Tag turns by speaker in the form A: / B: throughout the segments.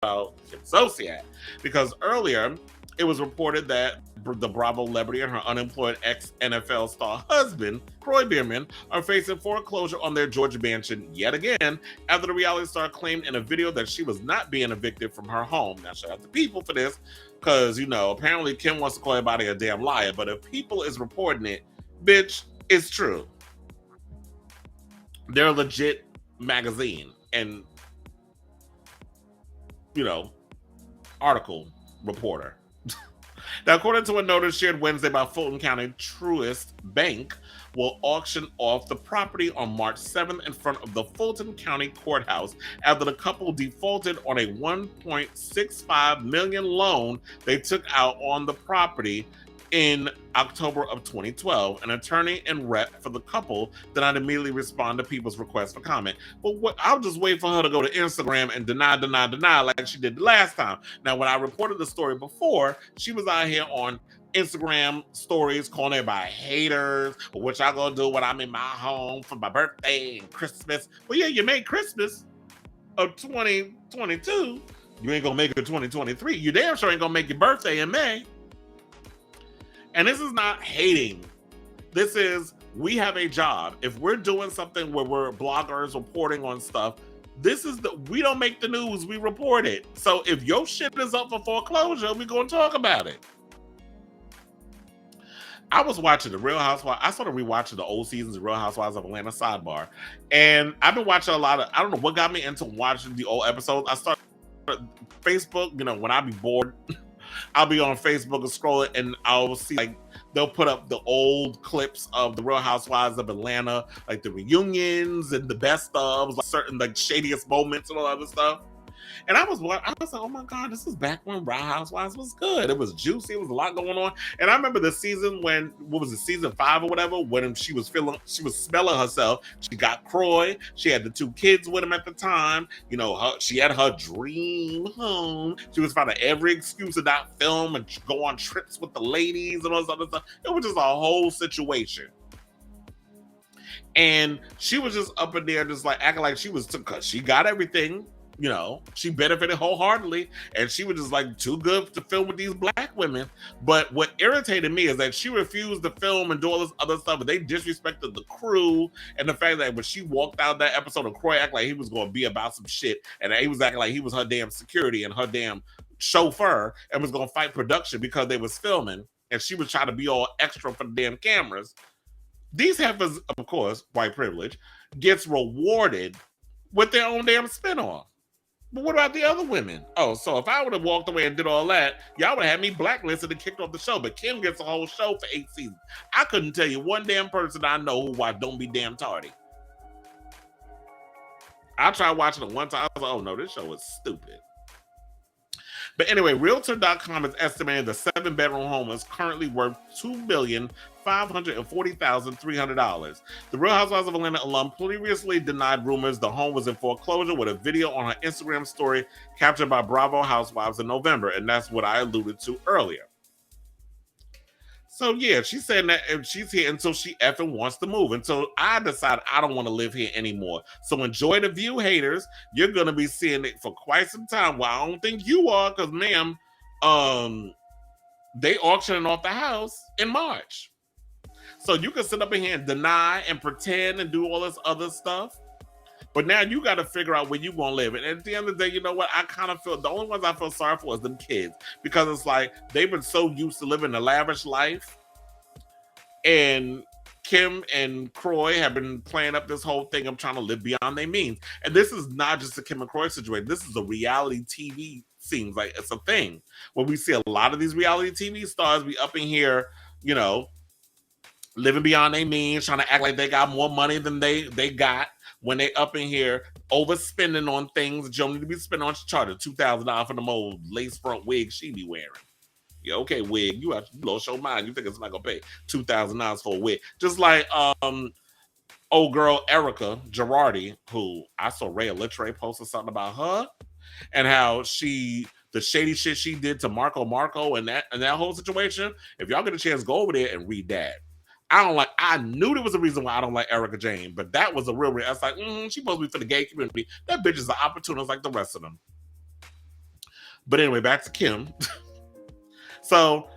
A: about Kim Zolciak, because earlier it was reported that the Bravo celebrity and her unemployed ex-NFL star husband, Kroy are facing foreclosure on their Georgia mansion yet again after the reality star claimed in a video that she was not being evicted from her home. Now, shout out to People for this, because, apparently Kim wants to call everybody a damn liar, but if People is reporting it, bitch, it's true. They're a legit magazine and, article reporter. Now, according to a notice shared Wednesday by Fulton County Truist Bank, will auction off the property on March 7th in front of the Fulton County Courthouse after the couple defaulted on a $1.65 million loan they took out on the property in October of 2012. An attorney and rep for the couple did not immediately respond to People's request for comment. But I'll just wait for her to go to Instagram and deny like she did the last time. Now, when I reported the story before, she was out here on Instagram stories calling everybody haters, which I gonna do when I'm in my home for my birthday and Christmas. Well, yeah, you made Christmas of 2022. You ain't gonna make it 2023. You damn sure ain't gonna make your birthday in May. And this is not hating. This is, we have a job. If we're doing something where we're bloggers reporting on stuff, we don't make the news, we report it. So if your shit is up for foreclosure, we're going to talk about it. I was watching the Real Housewives. I started rewatching the old seasons of Real Housewives of Atlanta sidebar. And I've been watching a lot of, I don't know what got me into watching the old episodes. I started Facebook, when I be bored, I'll be on Facebook and scrolling, and I'll see they'll put up the old clips of the Real Housewives of Atlanta, like the reunions and the best of, certain shadiest moments and all that other stuff. And I was like, oh my God, this is back when Real Housewives was good. It was juicy. It was a lot going on. And I remember the season season 5 or whatever, when she was smelling herself. She got Kroy. She had the 2 kids with him at the time. She had her dream home. She was finding every excuse to not film and go on trips with the ladies and all this other stuff. It was just a whole situation. And she was just up in there just acting like she was, because she got everything. She benefited wholeheartedly, and she was just too good to film with these black women. But what irritated me is that she refused to film and do all this other stuff, but they disrespected the crew, and the fact that when she walked out that episode of Kroy acting like he was going to be about some shit, and he was acting like he was her damn security and her damn chauffeur and was going to fight production because they was filming, and she was trying to be all extra for the damn cameras. These heifers, of course, white privilege, gets rewarded with their own damn spinoff. But what about the other women? Oh, so if I would have walked away and did all that, y'all would have had me blacklisted and kicked off the show. But Kim gets a whole show for 8 seasons. I couldn't tell you one damn person I know who watched Don't Be Damn Tardy. I tried watching it one time. I was like, oh no, this show is stupid. But anyway, Realtor.com is estimating the 7-bedroom home is currently worth $2,540,300. The Real Housewives of Atlanta alum previously denied rumors the home was in foreclosure with a video on her Instagram story captured by Bravo Housewives in November, and that's what I alluded to earlier. So yeah, she's saying that she's here until she effing wants to move, until I decide I don't want to live here anymore. So enjoy the view, haters. You're going to be seeing it for quite some time. Well, I don't think you are, because ma'am, they auctioning off the house in March. So you can sit up in here and deny and pretend and do all this other stuff. But now you got to figure out where you're going to live. And at the end of the day, you know what? I kind of feel, the only ones I feel sorry for is them kids. Because it's like, they've been so used to living a lavish life. And Kim and Kroy have been playing up this whole thing of trying to live beyond their means. And this is not just a Kim and Kroy situation. This is a reality TV scene. Like, it's a thing. When we see a lot of these reality TV stars be up in here, living beyond their means, trying to act like they got more money than they got. When they up in here overspending on things that you don't need to be spending on charter, $2,000 for the old lace front wig she be wearing. Yeah, okay, wig. You lost your mind. You think it's not gonna pay $2,000 for a wig? Just like old girl Erica Girardi, who I saw Ray Littre posted something about her and how the shady shit she did to Marco and that whole situation. If y'all get a chance, go over there and read that. I knew there was a reason why I don't like Erica Jane, but that was a real reason. I was like, she's supposed to be for the gay community. That bitch is an opportunist like the rest of them. But anyway, back to Kim. So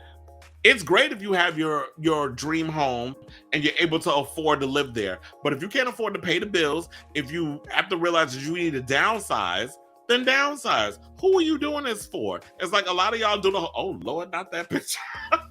A: it's great if you have your dream home and you're able to afford to live there. But if you can't afford to pay the bills, if you have to realize that you need to downsize, then downsize. Who are you doing this for? It's like a lot of y'all do the oh Lord, not that picture.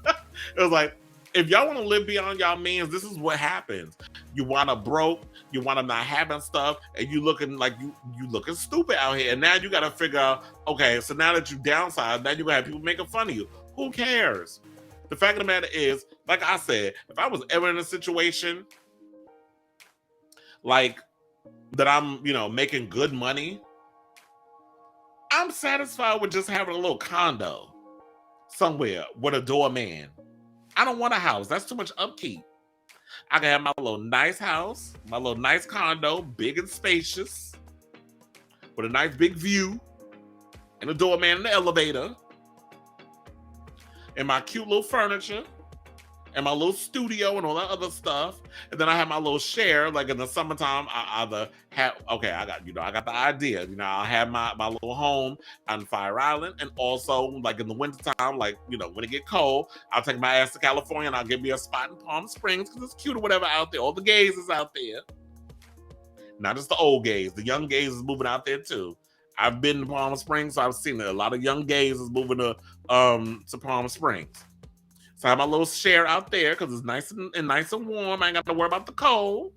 A: It was like, if y'all want to live beyond y'all means, this is what happens. You want to broke, you want to not having stuff, and you looking like you looking stupid out here. And now you got to figure out, okay, so now that you downsize, now you gonna have people making fun of you. Who cares? The fact of the matter is, like I said, if I was ever in a situation like that, I'm making good money, I'm satisfied with just having a little condo somewhere with a doorman. I don't want a house. That's too much upkeep. I can have my little nice house, my little nice condo, big and spacious, with a nice big view, and a doorman in the elevator, and my cute little furniture, and my little studio and all that other stuff. And then I have my little share, like in the summertime, I either have, okay, I got the idea. I'll have my little home on Fire Island. And also like in the wintertime, like, when it get cold, I'll take my ass to California and I'll give me a spot in Palm Springs because it's cute or whatever out there. All the gays is out there. Not just the old gays. The young gays is moving out there too. I've been to Palm Springs, so I've seen it. A lot of young gays is moving to Palm Springs. So I have my little share out there because it's nice and warm. I ain't got to worry about the cold.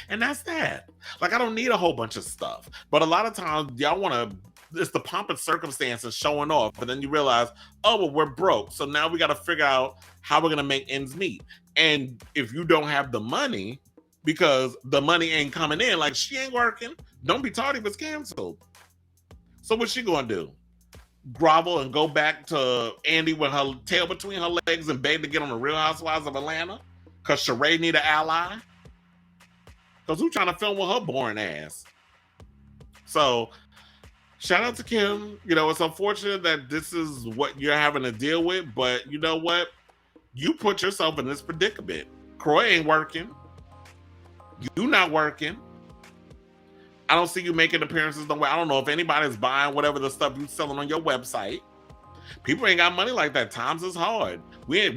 A: And that's that. Like, I don't need a whole bunch of stuff. But a lot of times, y'all want to, it's the pomp and circumstances showing off. But then you realize, oh, well, we're broke. So now we got to figure out how we're going to make ends meet. And if you don't have the money, because the money ain't coming in, like she ain't working, don't be tardy if it's canceled. So what's she going to do? Grovel and go back to Andy with her tail between her legs and beg to get on the Real Housewives of Atlanta? Because Sheree need an ally? Because who's trying to film with her boring ass? So, shout out to Kim. It's unfortunate that this is what you're having to deal with, but you know what? You put yourself in this predicament. Kroy ain't working. You not working. I don't see you making appearances nowhere. I don't know if anybody's buying whatever the stuff you're selling on your website. People ain't got money like that. Times is hard. We're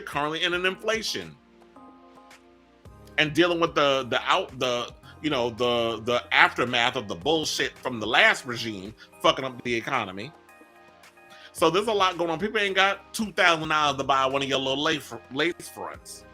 A: currently in an inflation and dealing with the aftermath of the bullshit from the last regime fucking up the economy. So there's a lot going on. People ain't got $2,000 to buy one of your little lace fronts.